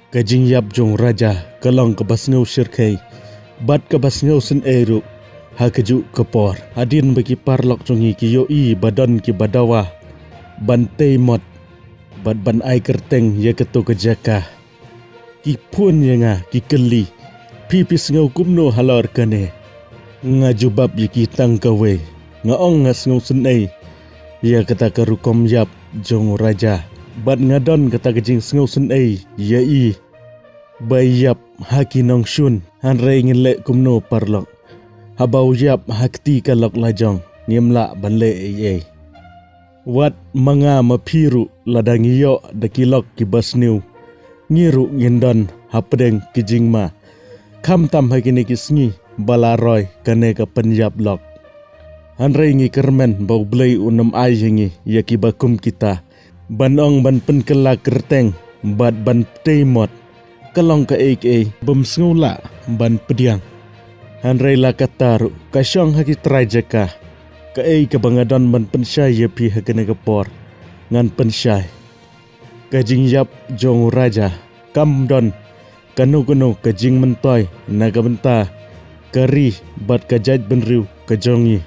Kajing yap jong raja kalong kabasngau syirkai bat kabasngau sen eru ha kaju kepor adin bagi parlok jongi ki yoi badan ki badawa bantai mot bat ban ai kerteng ya ketu kejaka ki pun yanga ki keli pipis ngau kumno halor kane ngajubab yaki tangkawe ngaong ngasngau sen ai ya kata karukom yap jong raja bat ngadon kata kajing sngau sen ai yai bayap haki nong shun han rei ngile kumno parlok habau yap hakti kalok lajong niemla banle ai wat manga mapiru ladang iyo dakilok kibasniu ngiru ngendon hapdeng kijingma kam tam hakini kisngi balaroy kane ka penyap lok han rei ngi kermen bau blei unam ai hingi yakibakum kita banong ban penkela kerteng bat ban teimot kalong ka ek bem sngula ban pediang han rei la kataru kasyong haki trajaka ka ka bangadon ban pensyai yapi hakene kapor ngan pensyai kajing yap jong raja kam don kanu kajing mentoy naga benta kari bat kajait benriu kajongi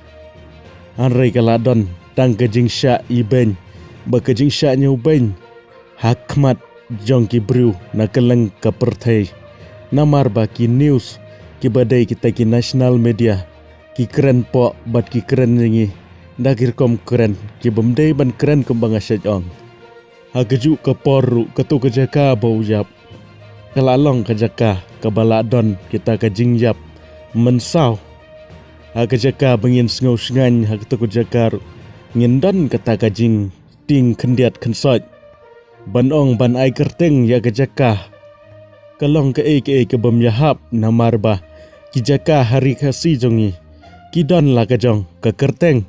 han rei kaladon tang kajing sya iben ba kajing sya nyuben hakmat jong ki briu nakaleng ka perthai namar ba ki news ki badai kita ki national media ki keren po bat ki keren ngi dagir kom keren ki bemdai ban keren kembang asyaj ong hagaju ka poru ketu kejaka bau yap kalalong kejaka kabaladon kita kajing yap mensau hagajaka bengin sngau sngan hagtu kejaka ngendon kata kajing ting kendiat kensoj banong ban ai kerteng ya kejaka kalong ke bem yahap namarba kijaka hari kasi jongi kidon la kajong ke kerteng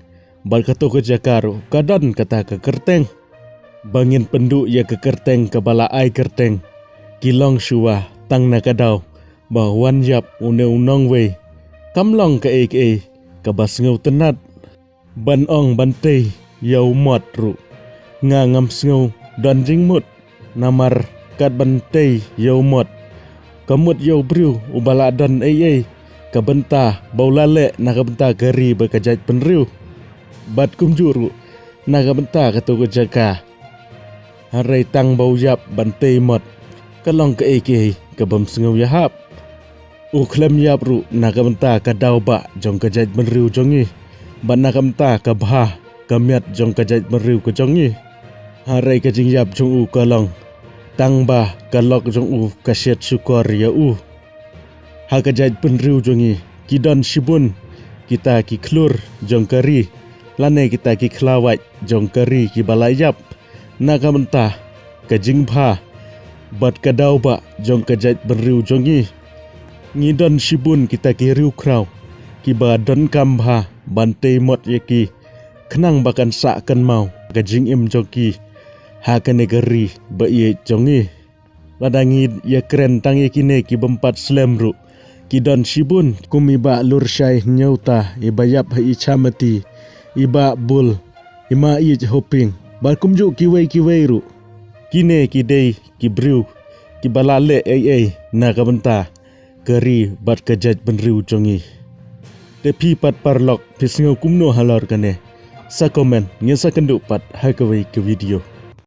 bal katu kejakaru kadon kata ke kerteng bangin pendu ya ke kerteng ke bala ai kerteng kilong syua tang nakadau bawan yap une unong we kamlong ke kabasngau tenat banong bantei yau mot ru ngangam sngau dan jingmut namar kat bantai yau mot kamut yau briu ubala dan kabenta baulale nakabenta gari bekajait penriu bat kumjuru nakabenta katu kejaka harai tang bau yap bantai mot kalong ke kabam sengau yahap uklem yap ru nakabenta kadau ba jong kajait penriu jongi ban nakabenta kabha kamiat jong kajait penriu ke jongi harai kajing yap jong u kalong tangba kalok jong u kasyat syukor ya u hakajait penriu jongi kidon shibun kita ki klur jong kari lane kita ki klawat jong kari ki balayap nakamenta kajing bha bat kadau ba jong kajait penriu jongi ngidon shibun kita ki riu kraw ki badon kambha bantai mot yaki kenang bakan sakkan mau kajing im joki hakane gari ba ye jongi ladangi ya keren tang yakine ki bempat slemru kidon shibun kumiba lur syai nyauta ibayap ha ichamati iba bul ima i hoping balkumju kiwei ru kine kidei kibriu kibalale na kabenta kari bat kajat benriu jongi tepi pat parlok pisngau kumno halor kane sa komen ngesa kenduk pat hakawai ke video